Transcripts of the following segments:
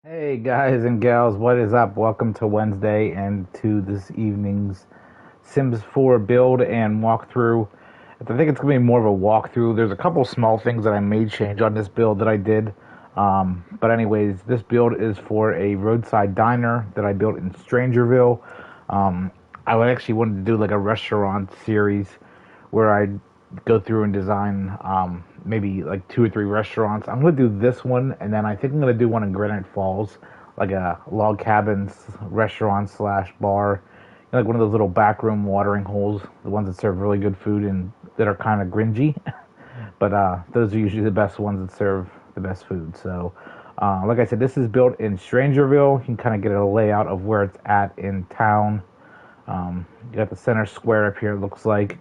Hey guys and gals, what is up? Welcome to Wednesday and to this evening's Sims 4 build and walkthrough. I think it's going to be more of a walkthrough. There's a couple small things that I made change on this build that I did. But anyways, this build is for a roadside diner that I built in Strangerville. I would actually wanted to do like a restaurant series where I go through and design maybe like two or three restaurants. I'm gonna do this one, and then I think I'm gonna do one in Granite Falls, like a log cabins restaurant slash bar, like one of those little backroom watering holes, the ones that serve really good food and that are kind of gringy. But those are usually the best ones that serve the best food. So, like I said, this is built in Strangerville. You can kind of get a layout of where it's at in town. You got the center square up here. It looks like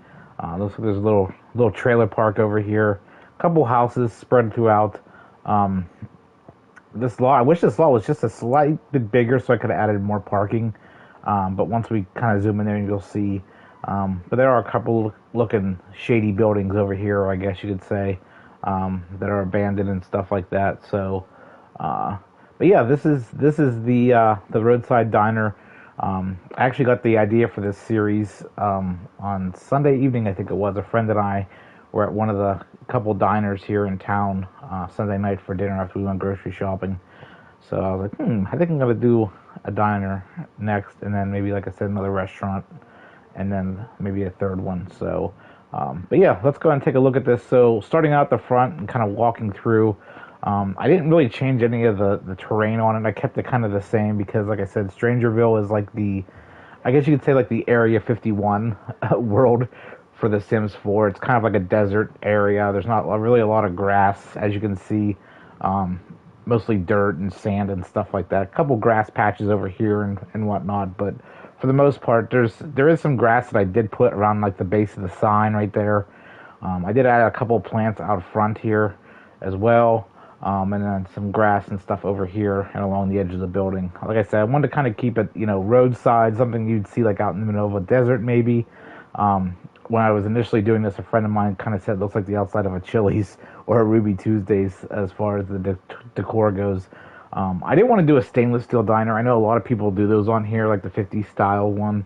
looks like there's a little trailer park over here. A couple houses spread throughout. Um, this lot, I wish this lot was just a slight bit bigger so I could have added more parking. But once we kind of zoom in there, you'll see. But there are a couple looking shady buildings over here, I guess you could say, that are abandoned and stuff like that. So, uh, but yeah, this is the roadside diner. I actually got the idea for this series on Sunday evening. I think it was a friend and I were at one of the couple diners here in town Sunday night for dinner after we went grocery shopping. So I was like, I think I'm gonna do a diner next, and then maybe, like I said, another restaurant, and then maybe a third one. So, but yeah, let's go ahead and take a look at this. So, starting out the front and kind of walking through, I didn't really change any of the terrain on it. I kept it kind of the same because, like I said, Strangerville is like I guess you could say like the Area 51 world for The Sims 4. It's kind of like a desert area. There's not really a lot of grass, as you can see. Um, Mostly dirt and sand and stuff like that. A couple grass patches over here and whatnot, but for the most part, there is some grass that I did put around like the base of the sign right there. I did add a couple plants out front here as well, and then some grass and stuff over here and along the edge of the building. Like I said, I wanted to kind of keep it, roadside, something you'd see like out in the middle of a desert maybe. When I was initially doing this, a friend of mine kind of said it looks like the outside of a Chili's or a Ruby Tuesdays as far as the decor goes. I didn't want to do a stainless steel diner. I know a lot of people do those on here, like the 50s style one.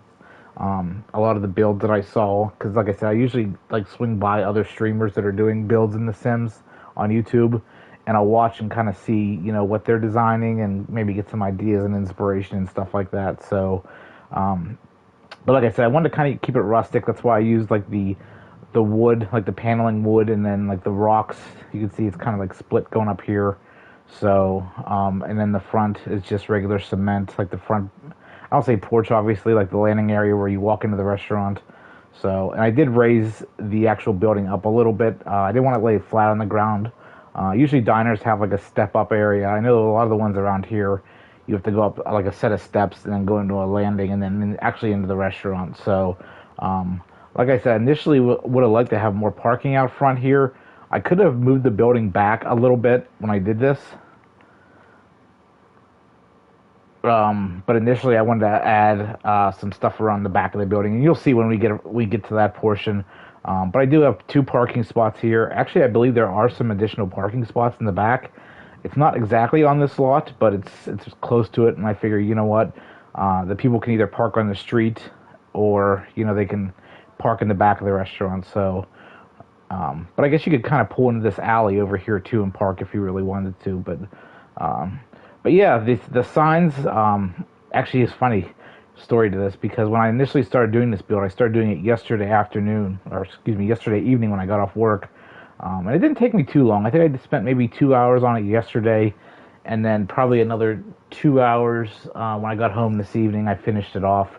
A lot of the builds that I saw, because like I said, I usually like swing by other streamers that are doing builds in The Sims on YouTube, and I'll watch and kind of see, what they're designing and maybe get some ideas and inspiration and stuff like that. So, but like I said, I wanted to kind of keep it rustic. That's why I used like the wood, like the paneling wood, and then like the rocks. You can see it's kind of like split going up here. So, and then the front is just regular cement, like the front. I'll say porch, obviously, like the landing area where you walk into the restaurant. So, and I did raise the actual building up a little bit. I didn't want to lay it flat on the ground. Usually diners have like a step up area. I know a lot of the ones around here, you have to go up like a set of steps and then go into a landing and then actually into the restaurant. So, like I said, initially would have liked to have more parking out front here. I could have moved the building back a little bit when I did this. But initially I wanted to add some stuff around the back of the building, and you'll see when we get to that portion. But I do have two parking spots here. Actually, I believe there are some additional parking spots in the back. It's not exactly on this lot, but it's close to it, and I figure, you know what, the people can either park on the street or they can park in the back of the restaurant. So, but I guess you could kind of pull into this alley over here too and park if you really wanted to. Um, but yeah, the signs actually is funny story to this, because when I initially started doing this build, I started doing it yesterday afternoon, or excuse me, yesterday evening when I got off work. And it didn't take me too long. I think I spent maybe 2 hours on it yesterday, and then probably another 2 hours when I got home this evening. I finished it off.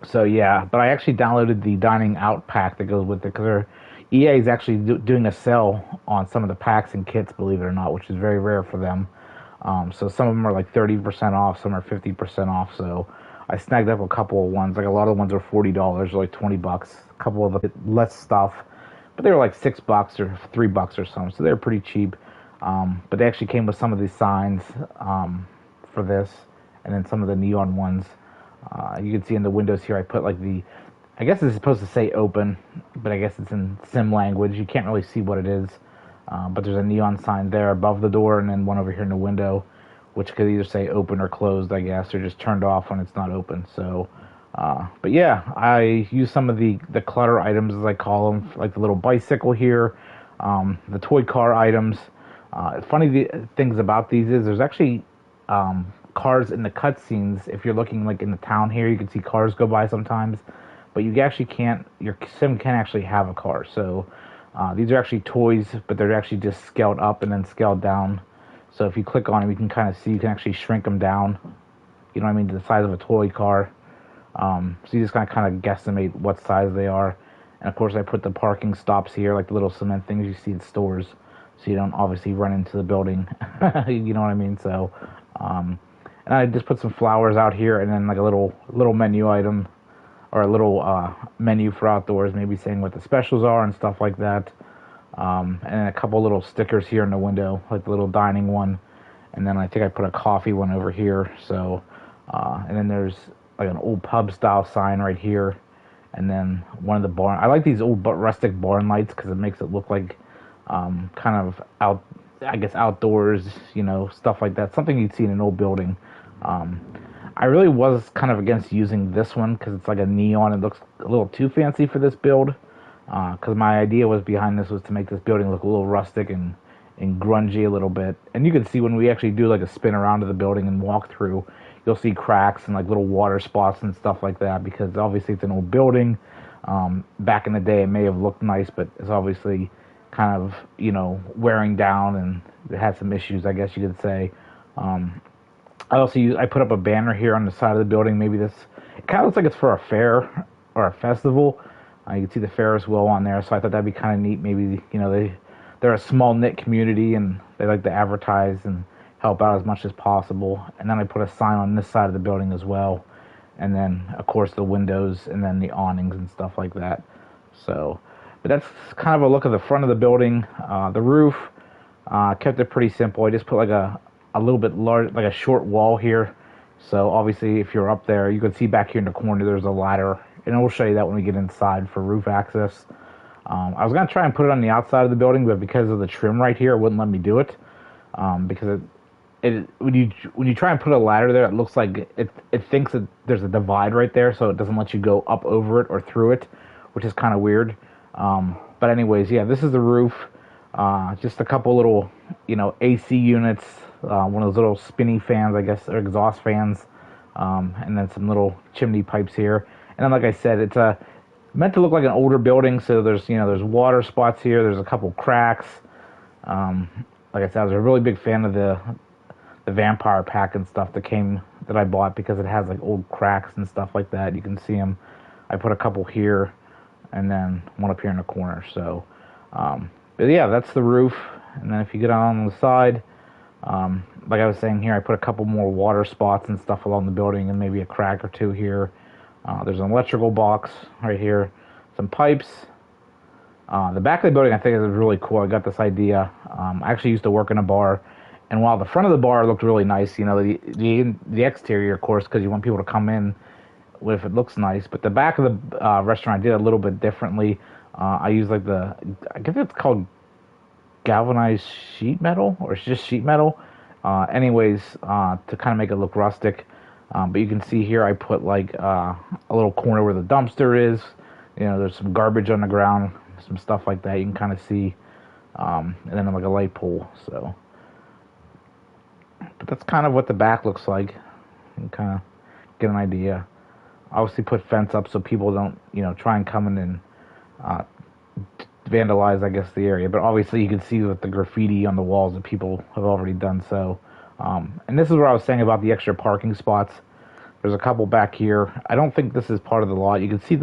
So yeah, but I actually downloaded the dining out pack that goes with it, because EA is actually doing a sale on some of the packs and kits, believe it or not, which is very rare for them. So some of them are like 30% off, some are 50% off. So I snagged up a couple of ones. Like a lot of the ones are $40 or like $20. A couple of the less stuff, but they were like $6 or $3 or something. So they're pretty cheap. But they actually came with some of these signs for this, and then some of the neon ones. You can see in the windows here, I put like I guess it's supposed to say open, but I guess it's in sim language. You can't really see what it is. But there's a neon sign there above the door, and then one over here in the window. which could either say open or closed, I guess, or just turned off when it's not open. So, but yeah, I use some of the clutter items, as I call them, like the little bicycle here, the toy car items. Funny things about these is there's actually cars in the cutscenes. If you're looking like in the town here, you can see cars go by sometimes, but you actually can't. Your sim can't actually have a car. So these are actually toys, but they're actually just scaled up and then scaled down. So if you click on them, you can kind of see you can actually shrink them down. You know what I mean, to the size of a toy car. So you just kind of guesstimate what size they are. And of course, I put the parking stops here, like the little cement things you see in stores, so you don't obviously run into the building. You know what I mean? So, and I just put some flowers out here, and then like a little menu item, or a little menu for outdoors, maybe saying what the specials are and stuff like that. And then a couple little stickers here in the window, like the little dining one, and then I think I put a coffee one over here. So, and then there's like an old pub style sign right here, and then one of the barn. I like these old but rustic barn lights because it makes it look like kind of outdoors, you know, stuff like that. Something you'd see in an old building. I really was kind of against using this one because it's like a neon. It looks a little too fancy for this build. Because my idea was behind this was to make this building look a little rustic and grungy a little bit. And you can see when we actually do like a spin around to the building and walk through, you'll see cracks and like little water spots and stuff like that, because obviously it's an old building. Back in the day it may have looked nice, but it's obviously kind of, you know, wearing down, and it had some issues, I guess you could say. I put up a banner here on the side of the building. Maybe it kind of looks like it's for a fair or a festival. You can see the Ferris wheel on there, so I thought that'd be kind of neat. Maybe, you know, they're a small knit community and they like to advertise and help out as much as possible. And then I put a sign on this side of the building as well, and then of course the windows and then the awnings and stuff like that. So, but that's kind of a look at the front of the building. The roof, kept it pretty simple. I just put like a little bit large, like a short wall here. So obviously if you're up there, you can see back here in the corner there's a ladder, and we'll show you that when we get inside for roof access. I was going to try and put it on the outside of the building, but because of the trim right here, it wouldn't let me do it. Because when you try and put a ladder there, it looks like it thinks that there's a divide right there, so it doesn't let you go up over it or through it, which is kind of weird. But anyways, yeah, this is the roof. Just a couple little, you know, AC units, one of those little spinny fans, I guess, or exhaust fans, and then some little chimney pipes here. And then, like I said, it's meant to look like an older building, so there's water spots here. There's a couple cracks. Like I said, I was a really big fan of the vampire pack and stuff that I bought, because it has like old cracks and stuff like that. You can see them. I put a couple here, and then one up here in the corner. So, but yeah, that's the roof. And then if you get on the side, like I was saying here, I put a couple more water spots and stuff along the building, and maybe a crack or two here. There's an electrical box right here, some pipes. The back of the building, I think, is really cool. I got this idea. I actually used to work in a bar, and while the front of the bar looked really nice, you know, the exterior, of course, because you want people to come in if it looks nice. But the back of the restaurant, I did a little bit differently. I used like I guess it's called galvanized sheet metal, or it's just sheet metal. Anyways, to kind of make it look rustic. But you can see here I put like a little corner where the dumpster is. You know, there's some garbage on the ground, some stuff like that you can kind of see. And then like a light pole. So, but that's kind of what the back looks like. You can kind of get an idea. Obviously put fence up so people don't, you know, try and come in and vandalize, I guess, the area. But obviously you can see with the graffiti on the walls that people have already done so. And this is what I was saying about the extra parking spots. There's a couple back here. I don't think this is part of the lot. You can see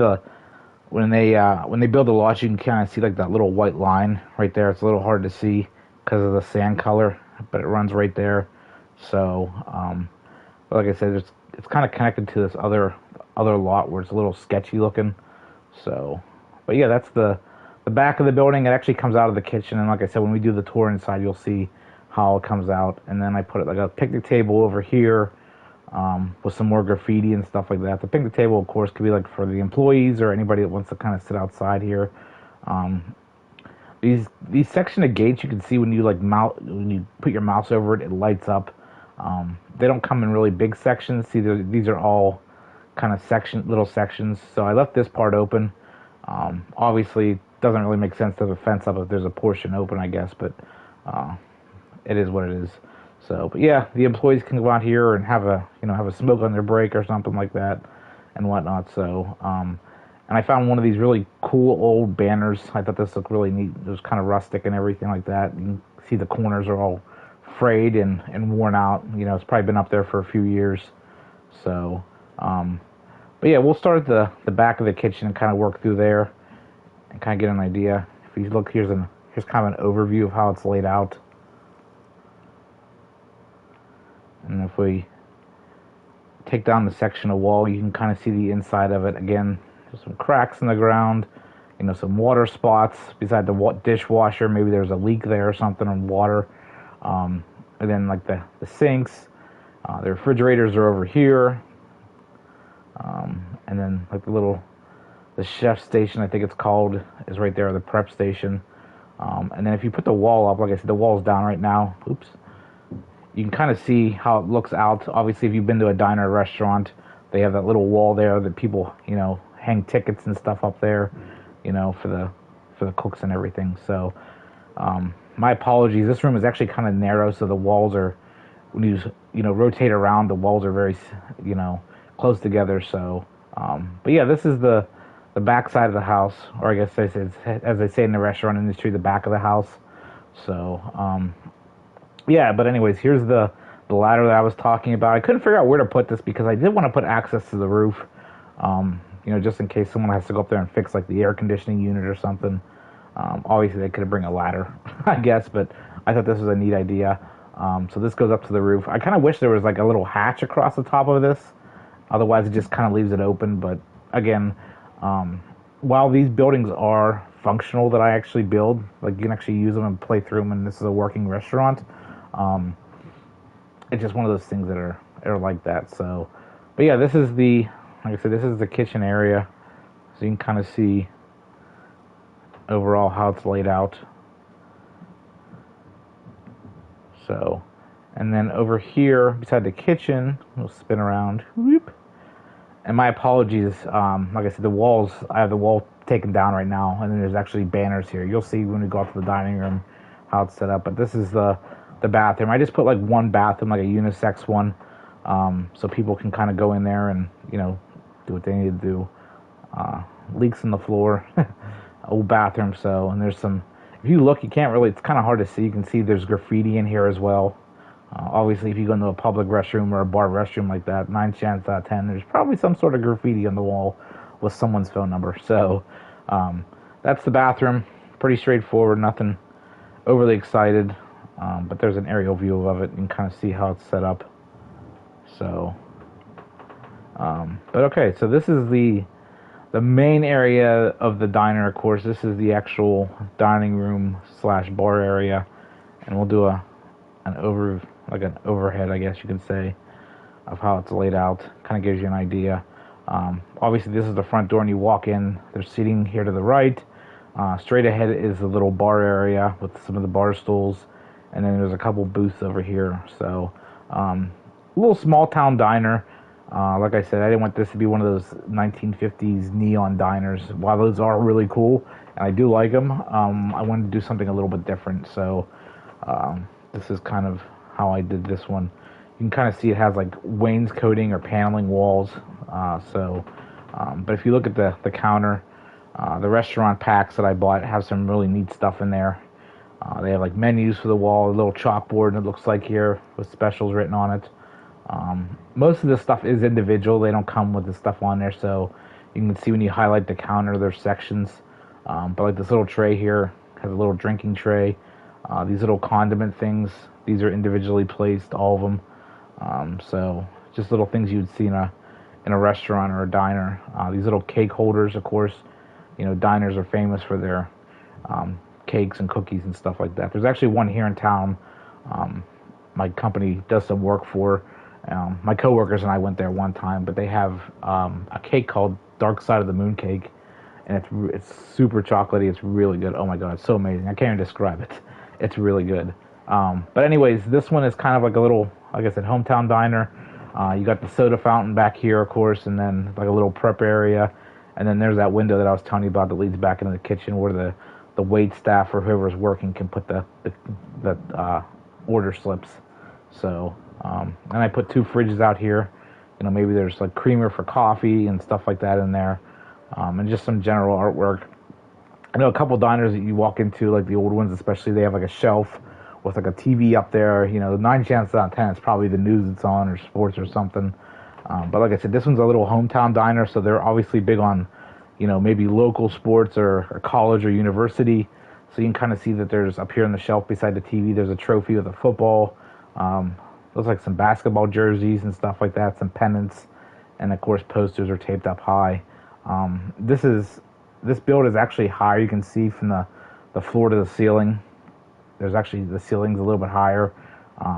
when they build the lot, you can kind of see like that little white line right there. It's a little hard to see because of the sand color, but it runs right there. So, but like I said, it's kind of connected to this other lot where it's a little sketchy looking. So, but yeah, that's the back of the building. It actually comes out of the kitchen, and like I said, when we do the tour inside, you'll see how it comes out. And then I put it like a picnic table over here, with some more graffiti and stuff like that. The picnic table, of course, could be like for the employees or anybody that wants to kind of sit outside here. These section of gates, you can see when you when you put your mouse over it, it lights up. They don't come in really big sections. See, these are all kind of little sections. So I left this part open. Obviously, it doesn't really make sense to have a fence up if there's a portion open, I guess, but uh, it is what it is. So, but yeah, the employees can go out here and have a smoke on their break or something like that, and whatnot. So, and I found one of these really cool old banners. I thought this looked really neat. It was kind of rustic and everything like that. You can see the corners are all frayed and worn out. It's probably been up there for a few years. So, but yeah, we'll start at the back of the kitchen and kind of work through there and kind of get an idea. If you look, here's kind of an overview of how it's laid out. And if we take down the section of wall, you can kind of see the inside of it. Again, there's some cracks in the ground, some water spots beside the dishwasher. Maybe there's a leak there or something on water. And then like the sinks, the refrigerators are over here. And then like the chef station, I think it's called, is right there, the prep station. And then if you put the wall up, like I said, the wall's down right now. Oops. You can kind of see how it looks out. Obviously, if you've been to a diner or restaurant, they have that little wall there that people, hang tickets and stuff up there, for the cooks and everything. So, my apologies. This room is actually kind of narrow, so the walls are, when you rotate around, the walls are very, close together. So, but yeah, this is the back side of the house, or I guess as they say in the restaurant industry, the back of the house. So, yeah, but anyways, here's the ladder that I was talking about. I couldn't figure out where to put this because I did want to put access to the roof, just in case someone has to go up there and fix like the air conditioning unit or something. Obviously, they could bring a ladder, I guess, but I thought this was a neat idea. So this goes up to the roof. I kind of wish there was like a little hatch across the top of this. Otherwise, it just kind of leaves it open. But again, while these buildings are functional that I actually build, like you can actually use them and play through them, and this is a working restaurant. It's just one of those things that are like that. So, but yeah, like I said, this is the kitchen area, so you can kind of see overall how it's laid out. So, and then over here beside the kitchen, we'll spin around. Whoop. And my apologies. Like I said, I have the wall taken down right now, and then there's actually banners here. You'll see when we go up to the dining room how it's set up. But this is the bathroom. I just put like one bathroom, like a unisex one, so people can kind of go in there and do what they need to do. Leaks in the floor, old bathroom. So, and there's some. If you look, you can't really. It's kind of hard to see. You can see there's graffiti in here as well. Obviously, if you go into a public restroom or a bar restroom like that, 9 chances out of 10, there's probably some sort of graffiti on the wall with someone's phone number. So, that's the bathroom. Pretty straightforward. Nothing overly excited. But there's an aerial view of it. You can kind of see how it's set up. So, but okay. So this is the main area of the diner. Of course, this is the actual dining room / bar area, and we'll do an overhead, I guess you could say, of how it's laid out. Kind of gives you an idea. Obviously, this is the front door, and you walk in. There's seating here to the right. Straight ahead is the little bar area with some of the bar stools. And then there's a couple booths over here. So, a little small town diner. Like I said, I didn't want this to be one of those 1950s neon diners. While those are really cool, and I do like them, I wanted to do something a little bit different. So, this is kind of how I did this one. You can kind of see it has like wainscoting or paneling walls. But if you look at the counter, the restaurant packs that I bought have some really neat stuff in there. They have like menus for the wall, a little chalkboard, it looks like here, with specials written on it. Most of this stuff is individual. They don't come with the stuff on there, so you can see when you highlight the counter, there's sections. But like this little tray here has a little drinking tray. These little condiment things, these are individually placed, all of them. So just little things you would see in a restaurant or a diner. These little cake holders, of course, diners are famous for their cakes and cookies and stuff like that. There's actually one here in town my company does some work for. My coworkers and I went there one time, but they have a cake called Dark Side of the Moon cake, and it's super chocolatey. It's really good. Oh my god, it's so amazing. I can't even describe it. It's really good. But anyways, this one is kind of like a little like I said, hometown diner. You got the soda fountain back here, of course, and then like a little prep area. And then there's that window that I was telling you about that leads back into the kitchen where the wait staff or whoever's working can put the order slips. So, and I put 2 fridges out here. You know, maybe there's like creamer for coffee and stuff like that in there. And just some general artwork. I know a couple diners that you walk into, like the old ones especially, they have like a shelf with like a TV up there. You know, 9 chances out of 10 it's probably the news that's on or sports or something. But like I said, this one's a little hometown diner, so they're obviously big on, you know, maybe local sports or college or university. So you can kind of see that there's up here on the shelf beside the TV, there's a trophy with a football. Looks like some basketball jerseys and stuff like that, some pennants, and of course posters are taped up high. This build is actually higher. You can see from the floor to the ceiling. There's actually, the ceiling's a little bit higher.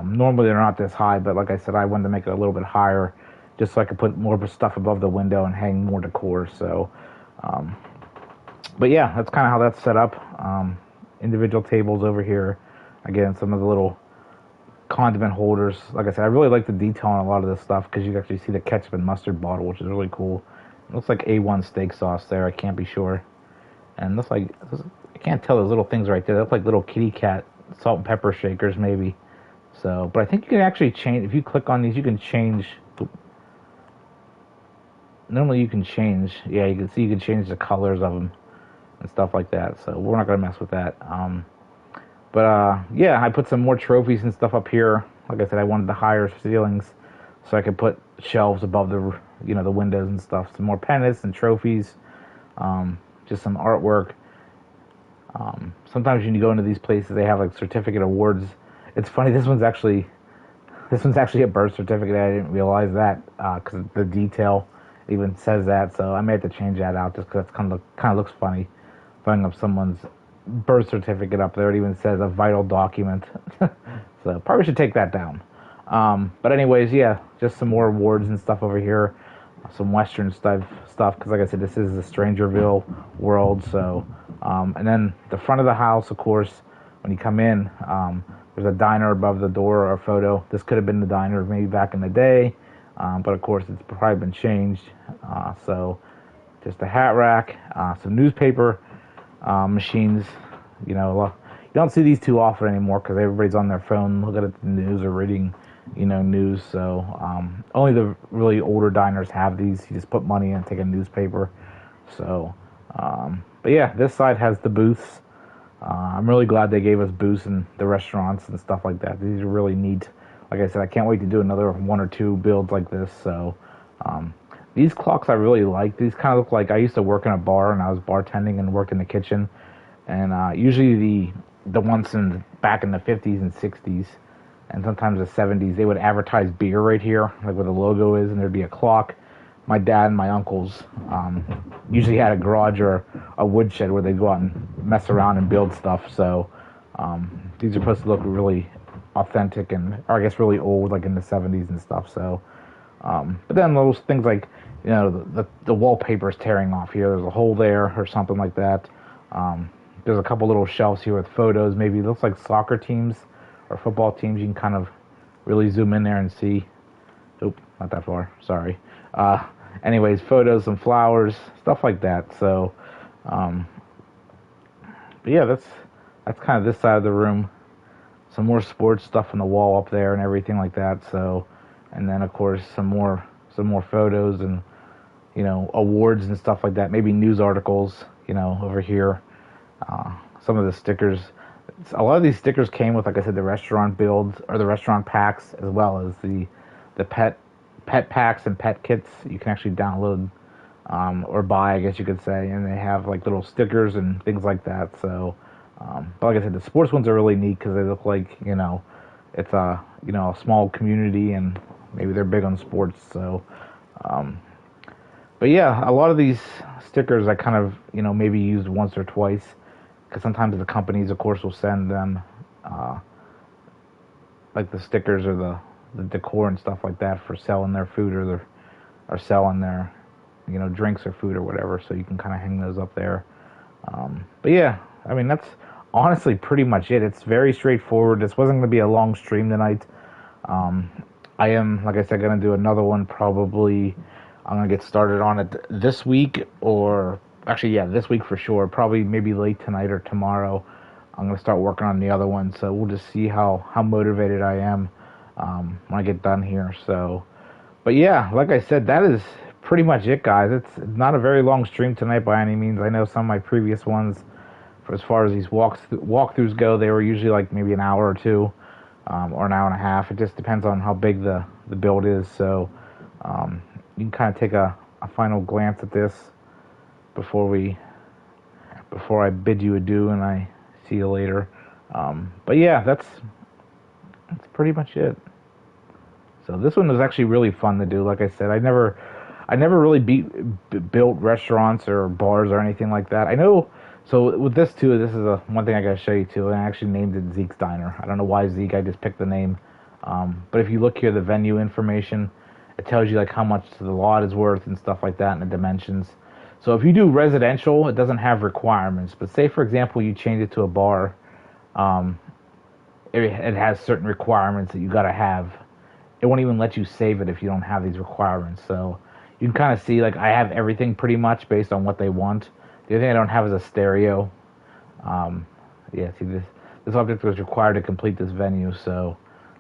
Normally they're not this high, but like I said, I wanted to make it a little bit higher just so I could put more stuff above the window and hang more decor. So, but yeah, that's kind of how that's set up. Individual tables over here. Again, some of the little condiment holders. Like I said, I really like the detail on a lot of this stuff because you can actually see the ketchup and mustard bottle, which is really cool. It looks like A1 steak sauce there. I can't be sure. And looks like, I can't tell those little things right there. They look like little kitty cat salt and pepper shakers maybe. So, but I think you can actually change, if you click on these, you can change. Normally you can change, yeah, you can see you can change the colors of them and stuff like that. So we're not going to mess with that. Yeah, I put some more trophies and stuff up here. Like I said, I wanted the higher ceilings so I could put shelves above the, you know, the windows and stuff. Some more pennants and trophies, just some artwork. Sometimes when you go into these places, they have like certificate awards. It's funny, this one's actually a birth certificate. I didn't realize that because the detail even says that. So I may have to change that out just because it kind of looks funny, throwing up someone's birth certificate up there. It even says a vital document. So probably should take that down. But anyways, yeah, just some more awards and stuff over here. Some Western stuff because like I said, this is the Strangerville world. So, and then the front of the house, of course, when you come in, there's a diner above the door or a photo. This could have been the diner maybe back in the day, but of course it's probably been changed. So just a hat rack, some newspaper machines. You know, you don't see these too often anymore because everybody's on their phone looking at the news or reading, you know, news. So only the really older diners have these. You just put money in and take a newspaper. So, but yeah, this side has the booths. I'm really glad they gave us booths in the restaurants and stuff like that. These are really neat. Like I said, I can't wait to do another 1 or 2 builds like this. So these clocks I really like. These kind of look like, I used to work in a bar and I was bartending and worked in the kitchen. And usually the ones back in the 50s and 60s and sometimes the 70s, they would advertise beer right here, like where the logo is, and there'd be a clock. My dad and my uncles usually had a garage or a woodshed where they'd go out and mess around and build stuff. So these are supposed to look really authentic or I guess really old, like in the 70s and stuff. So, but then those things like, you know, the wallpaper's tearing off here. There's a hole there or something like that. There's a couple little shelves here with photos. Maybe it looks like soccer teams or football teams. You can kind of really zoom in there and see. Oop, not that far. Sorry. Anyways, photos, some flowers, stuff like that. So, but yeah, that's kind of this side of the room. Some more sports stuff on the wall up there and everything like that. So, and then of course some more photos and, you know, awards and stuff like that. Maybe news articles, you know, over here. Some of the stickers. A lot of these stickers came with, like I said, the restaurant builds or the restaurant packs, as well as the pet packs and pet kits you can actually download or buy, I guess you could say, and they have like little stickers and things like that. So, but like I said, the sports ones are really neat because they look like, you know, it's a small community and maybe they're big on sports. So, but yeah, a lot of these stickers I kind of, you know, maybe used once or twice because sometimes the companies, of course, will send them like the stickers or the decor and stuff like that for selling their food or selling their, you know, drinks or food or whatever. So you can kind of hang those up there. But yeah, I mean, that's honestly pretty much it. It's very straightforward. This wasn't going to be a long stream tonight. I am, like I said, going to do another one probably. I'm going to get started on it this week, or actually, yeah, this week for sure. Probably maybe late tonight or tomorrow. I'm going to start working on the other one. So we'll just see how motivated I am when I get done here. So, but yeah, like I said, that is pretty much it, guys. It's not a very long stream tonight by any means. I know some of my previous ones, for as far as these walkthroughs go, they were usually like maybe an hour or two, or an hour and a half. It just depends on how big the build is. So you can kind of take a final glance at this before I bid you adieu and I see you later. But yeah, that's pretty much it. So this one was actually really fun to do. Like I said, I never really built restaurants or bars or anything like that. I know. So with this too, this is one thing I gotta show you too. And I actually named it Zeke's Diner. I don't know why Zeke. I just picked the name. But if you look here, the venue information, it tells you like how much the lot is worth and stuff like that, and the dimensions. So if you do residential, it doesn't have requirements. But say for example, you change it to a bar, um, it has certain requirements that you gotta have. It won't even let you save it if you don't have these requirements. So you can kind of see like I have everything pretty much based on what they want. The other thing I don't have is a stereo. Yeah, see this object was required to complete this venue, so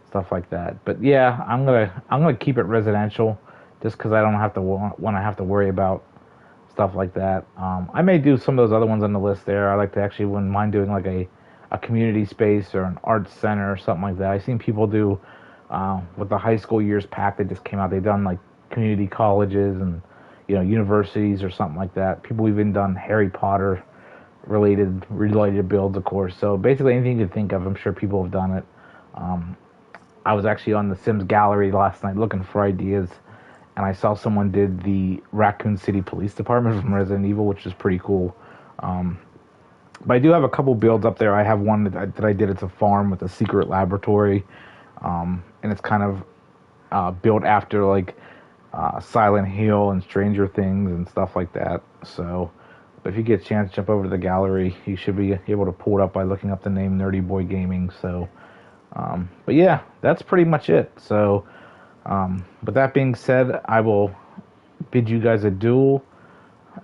stuff like that. But yeah, I'm gonna keep it residential, just because I don't have to want to have to worry about stuff like that. I may do some of those other ones on the list there. I like to actually wouldn't mind doing like a community space or an arts center or something like that. I've seen people do with the high school years pack that just came out. They've done like community colleges and universities or something like that. People even done Harry Potter related builds, of course. So basically anything you can think of, I'm sure people have done it. I was actually on the Sims gallery last night looking for ideas, and I saw someone did the Raccoon City Police Department from Resident Evil, which is pretty cool. But I do have a couple builds up there. I have one that I did. It's a farm with a secret laboratory, and it's kind of built after like Silent Hill and Stranger Things and stuff like that. So if you get a chance, jump over to the gallery. You should be able to pull it up by looking up the name nerdyboygaming. So, but yeah, that's pretty much it. So, with that being said, I will bid you guys adieu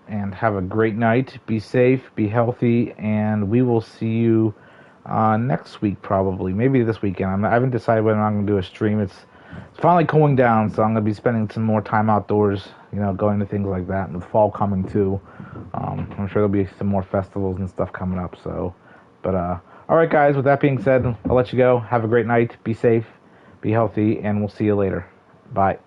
and have a great night. Be safe, be healthy, and we will see you next week probably. Maybe this weekend. I haven't decided whether I'm going to do a stream. It's finally cooling down, so I'm going to be spending some more time outdoors, going to things like that. And with fall coming too, I'm sure there'll be some more festivals and stuff coming up. So, but all right, guys. With that being said, I'll let you go. Have a great night. Be safe, be healthy, and we'll see you later. Bye.